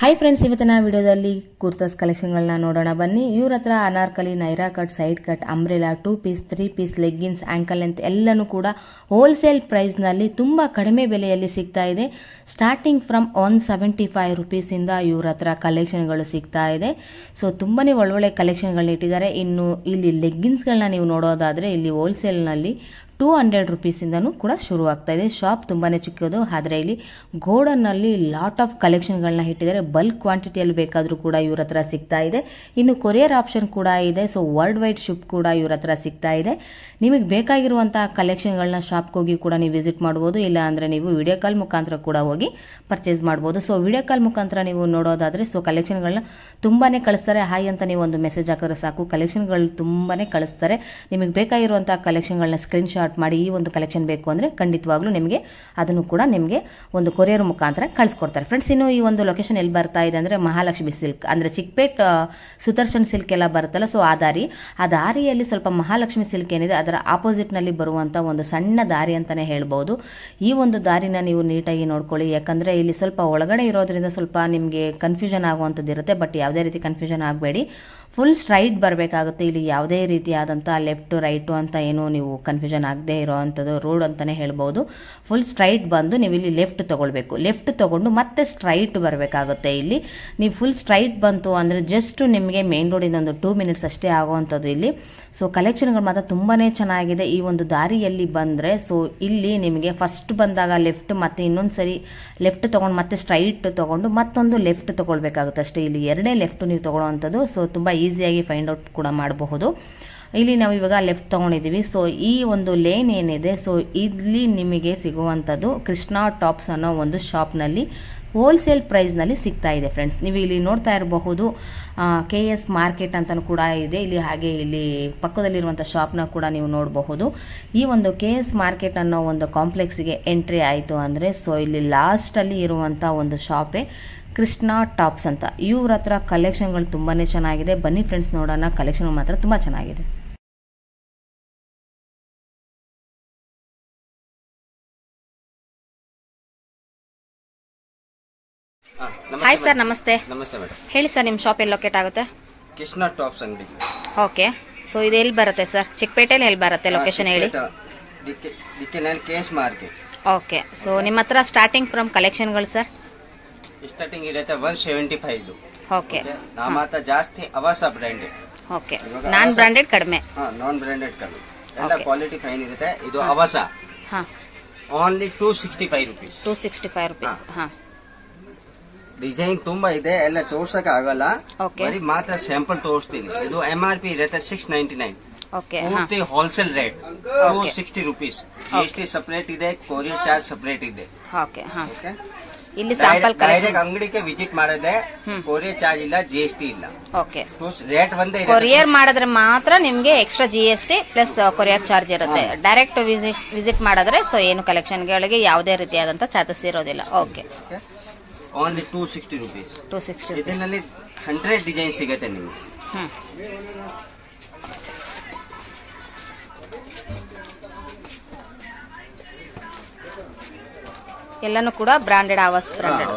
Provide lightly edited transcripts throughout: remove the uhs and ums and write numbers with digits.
Hi friends, ಇವತ್ತಿನ ವಿಡಿಯೋದಲ್ಲಿ ಕುರ್ತಾಸ್ ಕಲೆಕ್ಷನ್ಗಳನ್ನ ನೋಡೋಣ ಬನ್ನಿ. ಇವ್ರ ಹತ್ರ Anarkali, Naira cut, side cut, umbrella, 2 piece, 3 piece, leggings, ankle length ಎಲ್ಲನೂ ಕೂಡ ಹೋಲ್ಸೇಲ್ ಪ್ರೈಸ್ನಲ್ಲಿ ತುಂಬ ಕಡಿಮೆ ಬೆಲೆಯಲ್ಲಿ ಸಿಗ್ತಾ ಇದೆ. ಸ್ಟಾರ್ಟಿಂಗ್ ಫ್ರಮ್ 175 ರುಪೀಸಿಂದ ಇವ್ರ ಹತ್ರ ಕಲೆಕ್ಷನ್ಗಳು ಸಿಗ್ತಾ ಇದೆ. ಸೊ ತುಂಬಾನೇ ಒಳ್ಳೊಳ್ಳೆ ಕಲೆಕ್ಷನ್ಗಳನ್ನ ಇಟ್ಟಿದ್ದಾರೆ. ಇನ್ನು ಇಲ್ಲಿ ಲೆಗ್ಗಿನ್ಸ್ಗಳನ್ನ ನೀವು ನೋಡೋದಾದ್ರೆ ಇಲ್ಲಿ ಹೋಲ್ಸೇಲ್ನಲ್ಲಿ 200 ರುಪೀಸಿಂದನೂ ಕೂಡ ಶುರು ಆಗ್ತಾ ಇದೆ. ಶಾಪ್ ತುಂಬಾನೇ ಚಿಕ್ಕದು, ಆದರೆ ಇಲ್ಲಿ ಗೋಡನ್ನಲ್ಲಿ ಲಾಟ್ ಆಫ್ ಕಲೆಕ್ಷನ್ಗಳನ್ನ ಇಟ್ಟಿದ್ದಾರೆ. ಬಲ್ಕ್ ಕ್ವಾಂಟಿಟಿಯಲ್ಲಿ ಬೇಕಾದರೂ ಕೂಡ ಇವ್ರ ಹತ್ರ ಸಿಗ್ತಾ ಇದೆ. ಇನ್ನು ಕೊರಿಯರ್ ಆಪ್ಷನ್ ಕೂಡ ಇದೆ. ಸೊ ವರ್ಲ್ಡ್ ವೈಡ್ ಶಿಪ್ ಕೂಡ ಇವ್ರ ಹತ್ರ ಸಿಗ್ತಾ ಇದೆ. ನಿಮಗೆ ಬೇಕಾಗಿರುವಂತಹ ಕಲೆಕ್ಷನ್ಗಳನ್ನ ಶಾಪ್ಗೆ ಹೋಗಿ ಕೂಡ ನೀವು ವಿಸಿಟ್ ಮಾಡ್ಬೋದು, ಇಲ್ಲ ಅಂದ್ರೆ ನೀವು ವಿಡಿಯೋ ಕಾಲ್ ಮುಖಾಂತರ ಕೂಡ ಹೋಗಿ ಪರ್ಚೇಸ್ ಮಾಡ್ಬೋದು. ಸೊ ವಿಡಿಯೋ ಕಾಲ್ ಮುಖಾಂತರ ನೀವು ನೋಡೋದಾದ್ರೆ ಸೊ ಕಲೆಕ್ಷನ್ಗಳನ್ನ ತುಂಬಾನೇ ಕಳಿಸ್ತಾರೆ. ಹಾಯ್ ಅಂತ ನೀವು ಒಂದು ಮೆಸೇಜ್ ಹಾಕಿದ್ರೆ ಸಾಕು, ಕಲೆಕ್ಷನ್ಗಳು ತುಂಬಾನೇ ಕಳಿಸ್ತಾರೆ. ನಿಮಗೆ ಬೇಕಾಗಿರುವಂತಹ ಕಲೆಕ್ಷನ್ಗಳನ್ನ ಸ್ಕ್ರೀನ್ ಶಾಟ್ ಮಾಡಿ ಈ ಒಂದು ಕಲೆಕ್ಷನ್ ಬೇಕು ಅಂದ್ರೆ ಖಂಡಿತವಾಗ್ಲೂ ನಿಮಗೆ ಅದನ್ನು ಕೂಡ ನಿಮಗೆ ಒಂದು ಕೊರಿಯರ್ ಮುಖಾಂತರ ಕಳಿಸ್ಕೊಡ್ತಾರೆ. ಫ್ರೆಂಡ್ಸ್, ಇನ್ನು ಈ ಒಂದು ಲೊಕೇಶನ್ ಎಲ್ಲಿ ಬರ್ತಾ ಇದೆ ಅಂದ್ರೆ ಮಹಾಲಕ್ಷ್ಮಿ ಸಿಲ್ಕ್, ಅಂದ್ರೆ ಚಿಕ್ಕಪೇಟ್ ಸುದರ್ಶನ್ ಸಿಲ್ಕ್ ಎಲ್ಲ ಬರುತ್ತಲ್ಲ, ಸೊ ಆ ದಾರಿಯಲ್ಲಿ ಸ್ವಲ್ಪ ಮಹಾಲಕ್ಷ್ಮಿ ಸಿಲ್ಕ್ ಏನಿದೆ ಅದರ ಆಪೋಸಿಟ್ ನಲ್ಲಿ ಬರುವಂತ ಒಂದು ಸಣ್ಣ ದಾರಿ ಅಂತಾನೆ ಹೇಳ್ಬಹುದು. ಈ ಒಂದು ದಾರಿನ ನೀವು ನೀಟಾಗಿ ನೋಡ್ಕೊಳ್ಳಿ, ಯಾಕಂದ್ರೆ ಇಲ್ಲಿ ಸ್ವಲ್ಪ ಒಳಗಡೆ ಇರೋದ್ರಿಂದ ಸ್ವಲ್ಪ ನಿಮಗೆ ಕನ್ಫ್ಯೂಷನ್ ಆಗುವಂಥದ್ದು ಇರುತ್ತೆ. ಬಟ್ ಯಾವುದೇ ರೀತಿ ಕನ್ಫ್ಯೂಷನ್ ಆಗಬೇಡಿ, ಫುಲ್ ಸ್ಟ್ರೈಟ್ ಬರಬೇಕಾಗುತ್ತೆ. ಇಲ್ಲಿ ಯಾವುದೇ ರೀತಿಯಾದಂಥ ಲೆಫ್ಟ್ ರೈಟು ಅಂತ ಏನು ನೀವು ಕನ್ಫ್ಯೂಷನ್ ಆಗದೆ ಇರೋವಂಥದ್ದು ರೋಡ್ ಅಂತಾನೆ ಹೇಳ್ಬೋದು. ಫುಲ್ ಸ್ಟ್ರೈಟ್ ಬಂದು ನೀವು ಇಲ್ಲಿ ಲೆಫ್ಟ್ ತಗೊಳ್ಬೇಕು. ಲೆಫ್ಟ್ ತಗೊಂಡು ಮತ್ತೆ ಸ್ಟ್ರೈಟ್ ಬರಬೇಕಾಗುತ್ತೆ. ಇಲ್ಲಿ ನೀವು ಫುಲ್ ಸ್ಟ್ರೈಟ್ ಬಂತು ಅಂದರೆ ಜಸ್ಟ್ ನಿಮಗೆ ಮೇನ್ ರೋಡಿಂದ ಒಂದು 2 ಮಿನಿಟ್ಸ್ ಅಷ್ಟೇ ಆಗುವಂಥದ್ದು ಇಲ್ಲಿ. ಸೊ ಕಲೆಕ್ಷನ್ಗಳು ಮಾತ್ರ ತುಂಬಾನೇ ಚೆನ್ನಾಗಿದೆ. ಈ ಒಂದು ದಾರಿಯಲ್ಲಿ ಬಂದರೆ ಸೊ ಇಲ್ಲಿ ನಿಮಗೆ ಫಸ್ಟ್ ಬಂದಾಗ ಲೆಫ್ಟ್, ಮತ್ತೆ ಇನ್ನೊಂದು ಸರಿ ಲೆಫ್ಟ್ ತಗೊಂಡು ಮತ್ತೆ ಸ್ಟ್ರೈಟ್ ತಗೊಂಡು ಮತ್ತೊಂದು ಲೆಫ್ಟ್ ತಗೊಳ್ಬೇಕಾಗುತ್ತೆ ಅಷ್ಟೇ. ಇಲ್ಲಿ ಎರಡೇ ಲೆಫ್ಟ್ ನೀವು ತಗೊಳ್ಳುವಂಥದ್ದು. ಸೊ ತುಂಬ ಈಸಿಯಾಗಿ ಫೈಂಡ್ ಔಟ್ ಕೂಡ ಮಾಡಬಹುದು. ಇಲ್ಲಿ ನಾವು ಇವಾಗ ಲೆಫ್ಟ್ ತಗೊಂಡಿದ್ದೀವಿ. ಸೊ ಈ ಒಂದು ಲೇನ್ ಏನಿದೆ, ಸೊ ಇಲ್ಲಿ ನಿಮಗೆ ಸಿಗುವಂಥದ್ದು ಕೃಷ್ಣ ಟಾಪ್ಸ್ ಅನ್ನೋ ಒಂದು ಶಾಪ್ನಲ್ಲಿ ಹೋಲ್ಸೇಲ್ ಪ್ರೈಸ್ನಲ್ಲಿ ಸಿಗ್ತಾ ಇದೆ. ಫ್ರೆಂಡ್ಸ್, ನೀವು ಇಲ್ಲಿ ನೋಡ್ತಾ ಇರಬಹುದು KS ಮಾರ್ಕೆಟ್ ಅಂತಲೂ ಕೂಡ ಇದೆ ಇಲ್ಲಿ. ಹಾಗೆ ಇಲ್ಲಿ ಪಕ್ಕದಲ್ಲಿರುವಂಥ ಶಾಪ್ನ ಕೂಡ ನೀವು ನೋಡಬಹುದು. ಈ ಒಂದು KS ಮಾರ್ಕೆಟ್ ಅನ್ನೋ ಒಂದು ಕಾಂಪ್ಲೆಕ್ಸ್ಗೆ ಎಂಟ್ರಿ ಆಯಿತು ಅಂದರೆ ಸೊ ಇಲ್ಲಿ ಲಾಸ್ಟಲ್ಲಿ ಇರುವಂಥ ಒಂದು ಶಾಪೇ ಕೃಷ್ಣ ಟಾಪ್ಸ್ ಅಂತ. ಇವ್ರ ಹತ್ರ ಕಲೆಕ್ಷನ್ಗಳು ತುಂಬಾನೇ ಚೆನ್ನಾಗಿದೆ. ಬನ್ನಿ ಫ್ರೆಂಡ್ಸ್ ನೋಡೋಣ, ಕಲೆಕ್ಷನ್ ಮಾತ್ರ ತುಂಬ ಚೆನ್ನಾಗಿದೆ. ಹಾಯ್ ಸರ್, ನಮಸ್ತೆ. ನಮಸ್ತೆ ಮೇಡಮ್. ಹೇಳಿ ಸರ್, ನಿಮ್ಮ ಶಾಪ್ ಎಲ್ಲಿ ಲೊಕೇಟ್ ಆಗುತ್ತೆ? ಕೃಷ್ಣ ಟಾಪ್ಸ್ ಅಂಗಡಿ. ಓಕೆ, ಸೊ ಇದು ಎಲ್ಲಿ ಬರುತ್ತೆ ಸರ್? ಚಿಕ್ಕಪೇಟೆಯಲ್ಲಿ ಎಲ್ಲಿ ಬರುತ್ತೆ ಲೊಕೇಶನ್ ಹೇಳಿ? KS market. ಓಕೆ, ಸೊ ನಿಮ್ಮ ಹತ್ರ ಸ್ಟಾರ್ಟಿಂಗ್ ಫ್ರಮ್ ಕಲೆಕ್ಷನ್ಗಳು ಸರ್? ಸ್ಟಾರ್ಟಿಂಗ್ ಇರುತ್ತೆ 175. ಓಕೆ, ನಮ್ಮ ಹತ್ರ ಜಾಸ್ತಿ ಅವಸ ಬ್ರ್ಯಾಂಡೆಡ್. ಓಕೆ, ನಾನ್ ಬ್ರಾಂಡೆಡ್ ಕಡಿಮೆ. ನಾನ್ ಬ್ರ್ಯಾಂಡೆಡ್ ಕಡಿಮೆ, ಎಲ್ಲ ಕ್ವಾಲಿಟಿ ಫೈನ್ ಇರುತ್ತೆ. ಇದು ಅವಸ ಓನ್ಲಿ 265 ರುಪೀಸ್. 265 ರುಪೀಸ್. ಹಾ, ಡಿಸೈನ್ ತುಂಬಾ ಇದೆ, ಎಲ್ಲ ತೋರ್ಸಕ್ ಆಗಲ್ಲ. ಬರೀ ಮಾತ್ರ ಸ್ಯಾಂಪಲ್ ತೋರಿಸ್ತೀನಿ. ಇದು MRP ಇರುತ್ತೆ 699. ಓಕೆ, ಪೂರ್ತಿ wholesale rate 260 rupees. GST separate ಇದೆ, ಕೊರಿಯರ್ ಚಾರ್ಜ್ ಸಪರೇಟ್ ಇದೆ. ಓಕೆ, ಹಾ, ಇಲ್ಲಿ ಸ್ಯಾಂಪಲ್ ಡೈರೆಕ್ಟ್ ಅಂಗಡಿಗೆ ವಿಸಿಟ್ ಮಾಡಿದ್ರೆ ಕೊರಿಯರ್ ಚಾರ್ಜ್ ಇಲ್ಲ, GST ಇಲ್ಲ. ಓಕೆ, ರೇಟ್ ಒಂದೇ. ಕೊರಿಯರ್ ಮಾಡಿದ್ರೆ ಮಾತ್ರ ನಿಮ್ಗೆ extra GST plus courier charge ಇರುತ್ತೆ. ಡೈರೆಕ್ಟ್ ವಿಸಿಟ್ ಮಾಡಿದ್ರೆ ಸೊ ಏನು ಕಲೆಕ್ಷನ್ಗಳಿಗೆ ಯಾವುದೇ ರೀತಿಯಾದಂತ ಚಾರ್ಜಸ್ ಇರೋದಿಲ್ಲ. Okay, only 260 rupees. 260. ಇದರಲ್ಲಿ 100 ಡಿಸೈನ್ ಸಿಗುತ್ತೆ ನಿಮಗೆ. ಎಲ್ಲಾನು ಕೂಡ ಬ್ರಾಂಡೆಡ್, ಆವಾಸ್ ಬ್ರಾಂಡೆಡ್.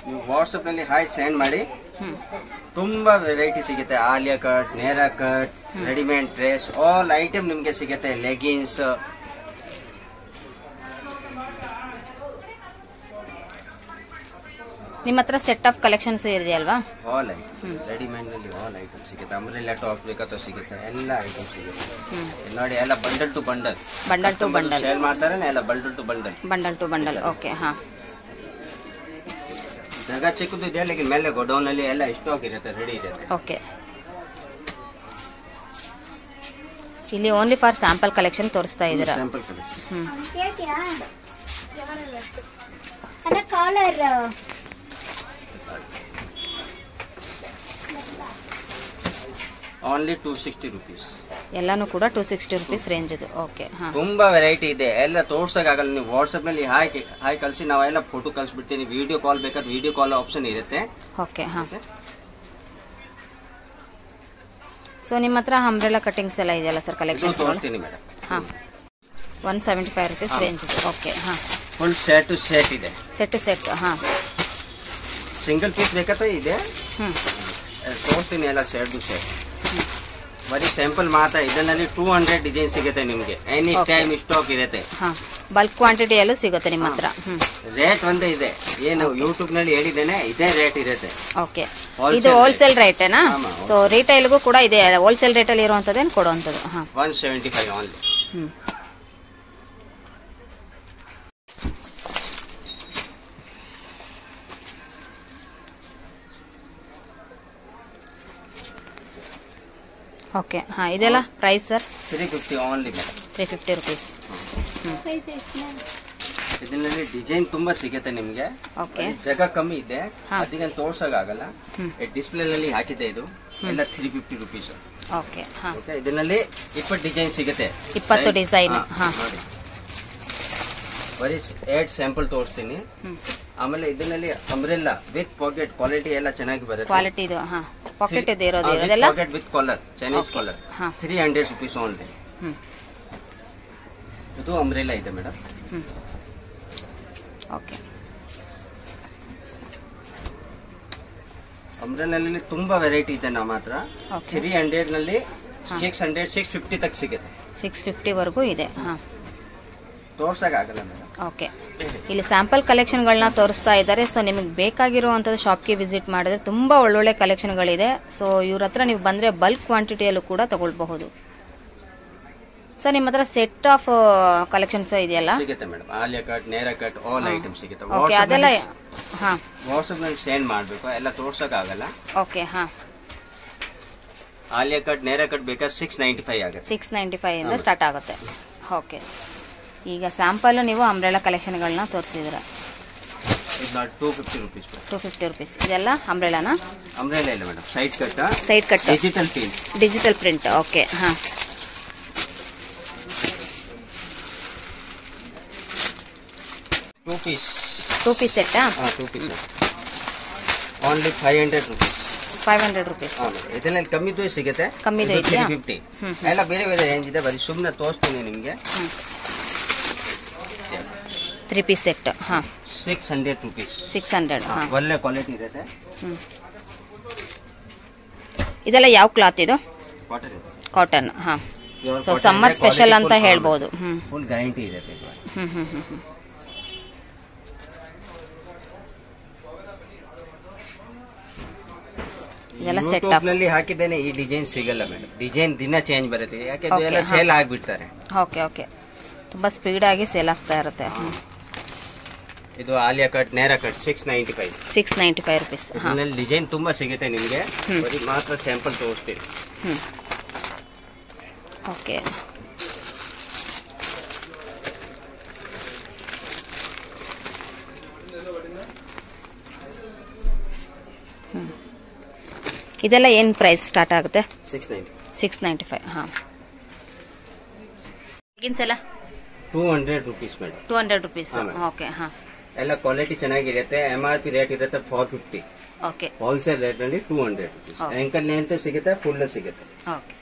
ನೀವು ವಾಟ್ಸ್ಆಪ್ ನಲ್ಲಿ ಹಾಯ್ ಸೆಂಡ್ ಮಾಡಿ, ತುಂಬಾ ವೆರೈಟಿ ಸಿಗುತ್ತೆ. Alia cut, Naira cut, readymade dress, all item ನಿಮ್ಗೆ ಸಿಗುತ್ತೆ. ಲೆಗಿನ್ಸ್, ನಿಮ್ಮ ಹತ್ರ ಸೆಟ್ ಆಫ್ ಕಲೆಕ್ಷನ್ಸ್ ಇದೆಯಲ್ವಾ? ಆಲ್ ಐಟಮ್ ರೆಡಿಮೇಡ್ ನಲ್ಲಿ ಆಲ್ ಐಟಮ್ ಸಿಗುತ್ತೆ. ಅಂಬ್ರೆಲಾ ಟಾಪ್ ಬೇಕಾದ್ರೂ ಸಿಗುತ್ತೆ, ಎಲ್ಲ ಐಟಮ್ ಸಿಗುತ್ತೆ. ನೋಡಿ, ಎಲ್ಲ bundle to bundle. Bundle to bundle sale ಮಾಡ್ತಾರೆ, ಎಲ್ಲ bundle to bundle. Bundle to bundle. Okay, ಹಾ, ಜಾಗ ಚಿಕ್ಕದು ಇದೆ, ಲೇಕಿನ್ ಮೇಲೆ ಗೋಡೌನ್ ಅಲ್ಲಿ ಎಲ್ಲ ಸ್ಟಾಕ್ ಇರುತ್ತೆ, ರೆಡಿ ಇರುತ್ತೆ. ಓಕೆ, ಇಲ್ಲಿ ಓನ್ಲಿ ಫಾರ್ ಸ್ಯಾಂಪಲ್ ಕಲೆಕ್ಷನ್ ತೋರಿಸ್ತಾ ಇದ್ದೀರಾ? Sample collection. Only 260 rupees. ಎಲ್ಲಾನು ಕೂಡ 260 ರುಪೀಸ್ ರೇಂಜ್ ಇದು. ಓಕೆ, ತುಂಬಾ ವೆರೈಟಿ ಇದೆ, ಎಲ್ಲ ತೋರ್ಸಕ್ಕಾಗಲ್ಲ. ನೀವು ವಾಟ್ಸ್ಆಪ್ ನಲ್ಲಿ ಹಾಯ್ ಕಳಿಸಿ, ನಾವೆಲ್ಲ ಫೋಟೋ ಕಳಿಸ್ಬಿಡ್ತೀನಿ. ವಿಡಿಯೋ ಕಾಲ್ ಬೇಕಾದ್ರೆ ವಿಡಿಯೋ ಕಾಲ್ ಆಪ್ಷನ್ ಇರುತ್ತೆ. ಓಕೆ, ಹಾ. ಸೊ ನಿಮ್ಮ ಹತ್ರ ಅಂಬ್ರೆಲಾ ಕಟಿಂಗ್ಸ್ ಎಲ್ಲ ಇದೆಯಲ್ಲ ಸರ್ ಕಲೆಕ್ಷನ್? ತೋರಿಸ್ತೀನಿ ಮೇಡಮ್. ಹಾ, 175 rupees range. Okay, full set set ಇದೆ. ಸೆಟ್ ಹಾ. ಸಿಂಗಲ್ ಪೀಸ್ ಬೇಕಾದ್ರೆ ಇದೆ. ತೋರಿಸ್ತೀನಿ ಎಲ್ಲ ಸೆಟ್ ಟು ಸೆಟ್. ಬರೀ ಸ್ಯಾಂಪಲ್ ಮಾತ್ರ. ಇದರಲ್ಲಿ 200 ಡಿಸೈನ್ ಸಿಗುತ್ತೆ ನಿಮಗೆ. ಎನಿ ಟೈಮ್ ಸ್ಟಾಕ್ ಇರುತ್ತೆ. ಬಲ್ಕ್ ಕ್ವಾಂಟಿಟಿಯಲ್ಲೂ ಸಿಗುತ್ತೆ ನಿಮ್ಮ ಹತ್ರ. ರೇಟ್ ಒಂದೇ ಇದೆ. ಏನು ಯೂಟ್ಯೂಬ್ ನಲ್ಲಿ ಹೇಳಿದ್ದೇನೆ ಇದೇ ರೇಟ್ ಇರುತ್ತೆ. ಓಕೆ, ಇದು ಹೋಲ್ಸೇಲ್ ರೇಟೇನಾ? ಸೊ ರಿಟೈಲ್ಗೂ ಕೂಡ ಇದೆ. ಹೋಲ್ಸೇಲ್ ರೇಟಲ್ಲಿ ಇರುವಂತದ್ದೇನು ಕೊಡುವಂಥದ್ದು? 175 ಓನ್ಲಿ. ಓಕೆ, ಹಾಂ, ಇದೆಲ್ಲ price sir? 350 only madam. 350 rupees. ಇದರಲ್ಲಿ ಡಿಸೈನ್ ತುಂಬಾ ಸಿಗುತ್ತೆ ನಿಮಗೆ. ಓಕೆ, ಜಾಗ ಕಮ್ಮಿ ಇದೆ, ಅದಕ್ಕೆ ತೋರ್ಸೋಕ್ಕಾಗಲ್ಲ. ಡಿಸ್ಪ್ಲೇ ನಲ್ಲಿ ಹಾಕಿದೆ. ಇದು ಎಲ್ಲ 350 ರುಪೀಸ್. ಓಕೆ, ಇದರಲ್ಲಿ 20 ಡಿಸೈನ್ ಸಿಗುತ್ತೆ. 20 ಡಿಸೈನ್. ನೋಡಿ, ಬರೀ 8 ಸ್ಯಾಂಪಲ್ ತೋರಿಸ್ತೀನಿ. ಆಮೇಲೆ ಇದರಲ್ಲಿ ಅಂಬ್ರೆಲ್ಲಾ ವಿತ್ ಪಾಕೆಟ್ ಕ್ವಾಲಿಟಿ ಎಲ್ಲ ಚೆನ್ನಾಗಿ ಬರುತ್ತೆ. ಕ್ವಾಲಿಟಿ ಇದು ಪಾಕೆಟ್ ಇದೆ ಇರೋದು. ಇದೆಲ್ಲ pocket with collar, Chinese collar. 300 rupees only. ಇದು ಅಂಬ್ರೆಲ್ಲಾ ಇದೆ ಮೇಡಮ್. ಓಕೆ, ಅಂಬ್ರೆಲ್ಲಲ್ಲಿ ತುಂಬಾ ವೆರೈಟಿ ಇದೆ ನಮ್ಮ ಹತ್ರ. 300 ನಲ್ಲಿ 600 650 ತಕ್ ಸಿಗುತ್ತೆ. 650 ವರೆಗೂ ಇದೆ. ತೋರ್ಸಕ್ಕಾಗಲ್ಲ ಮೇಡಮ್. ಓಕೆ, ಇಲ್ಲಿ ಸ್ಯಾಂಪಲ್ ಕಲೆಕ್ಷನ್ಗಳನ್ನ ತೋರಿಸ್ತಾ ಇದ್ದಾರೆ. ಸೊ ನಿಮಗೆ ಬೇಕಾಗಿರುವಂಥದ್ದು ಶಾಪ್ಗೆ ವಿಸಿಟ್ ಮಾಡಿದ್ರೆ ತುಂಬ ಒಳ್ಳೊಳ್ಳೆ ಕಲೆಕ್ಷನ್ಗಳಿದೆ. ಸೊ ಇವ್ರ ಹತ್ರ ನೀವು ಬಂದರೆ ಬಲ್ಕ್ ಕ್ವಾಂಟಿಟಿಯಲ್ಲೂ ಕೂಡ ತಗೊಳ್ಬಹುದು. ಸರ್, ನಿಮ್ಮ ಹತ್ರ ಸೆಟ್ ಆಫ್ ಕಲೆಕ್ಷನ್ಸ್ ಇದೆಯಲ್ಲ? ಸಿಗುತ್ತೆ madam. Alia cut, Naira cut, all item ಸಿಗುತ್ತೆ. ಓಕೆ, ಅದೆಲ್ಲ ವಾಟ್ಸ್ಆಪ್ ನಲ್ಲಿ ಸೆಂಡ್ ಮಾಡಬೇಕು. ಎಲ್ಲ ತೋರ್ಸಕ್ಕಾಗಲ್ಲ. Okay, Alia cut, Naira cut ಬೇಕಾದ್ರೆ 695 ಆಗುತ್ತೆ. 695 ಇಂದ ಸ್ಟಾರ್ಟ್ ಆಗುತ್ತೆ. ಓಕೆ, ಈಗ ಸ್ಯಾಂಪಲ್ ನೀವು ಅಂಬ್ರೆಲಾ ಕಲೆಕ್ಷನ್ಗಳನ್ನ ತೋರಿಸಿದ್ರ. 250 ರುಪೀಸ್. 250 ರುಪೀಸ್. ಇದೆಲ್ಲ ಅಂಬ್ರೆಲಾನಾ? ಅಂಬ್ರೆಲಾ ಇಲ್ಲ madam, side cut. Side cut, digital print. Digital print. Okay, 2 piece set. 2 piece only 500 rupees. 500 rupees. ಇದರಲ್ಲಿ ಕಮ್ಮಿದು ಸಿಗುತ್ತೆ. ಕಮ್ಮಿದು ಇದೆಯಾ? 350. ಎಲ್ಲ ಬೇರೆ ಬೇರೆ ರೇಂಜ್ ಇದೆ. ಬರೀ ಸುಮ್ಮನೆ ತೋರಿಸ್ತೀನಿ ನಿಮಗೆ. 3 ಪೀಸ್ ಸೆಟ್. 600 ರುಪೀಸ್. 600. ಒಳ್ಳೆ ಕ್ವಾಲಿಟಿ ಇರುತ್ತೆ. ಇದೆಲ್ಲ ಯಾವ ಕ್ಲಾತ್ ಇದು? Cotton. Cotton. So summer special ಅಂತ ಹೇಳ್ಬೋದು. ಫುಲ್ ಗ್ಯಾರಂಟಿ ಇರುತ್ತೆ. ಇದೆಲ್ಲ ಸೆಟ್ ಯೂಟ್ಯೂಬ್ ನಲ್ಲಿ ಹಾಕಿದ್ದೇನೆ. ಈ ಡಿಸೈನ್ ಸಿಗಲ್ಲ ಮೇಡಮ್. ಡಿಸೈನ್ ದಿನ ಚೇಂಜ್ ಬರುತ್ತೆ. ಯಾಕೆ ಎಲ್ಲ ಸೇಲ್ ಆಗಿಬಿಡ್ತಾರೆ. ಓಕೆ, ತುಂಬಾ ಸ್ಪೀಡ್ ಆಗಿ ಸೇಲ್ ಆಗ್ತಾ ಇರುತ್ತೆ. ಇದು Alia cut, Naira cut 695. 695 rupees. ಇದರಲ್ಲಿ ಡಿಸೈನ್ ತುಂಬಾ ಸಿಗುತ್ತೆ ನಿಮಗೆ. ಬರೀ ಮಾತ್ರ ಸ್ಯಾಂಪಲ್ ತೋರಿಸ್ತೀವಿ. ಓಕೆ, ಇದೆಲ್ಲ ಏನು ಪ್ರೈಸ್ ಸ್ಟಾರ್ಟ್ ಆಗುತ್ತೆ? 695. ಲೆಗಿನ್ಸ್ ಎಲ್ಲ 200 ರುಪೀಸ್ ಮೇಡಮ್. 200 ರುಪೀಸ್. ಓಕೆ, ಎಲ್ಲ ಕ್ವಾಲಿಟಿ ಚೆನ್ನಾಗಿರುತ್ತೆ. MRP ರೇಟ್ ಇರುತ್ತೆ 450. ಓಕೆ, ಹೋಲ್ಸೇಲ್ ರೇಟ್ ನಲ್ಲಿ 200 ರುಪೀಸ್. ಆಂಕಲ್ ಲೆಂತ್ ಸಿಗುತ್ತೆ, ಫುಲ್ ಸಿಗುತ್ತೆ. ಓಕೆ.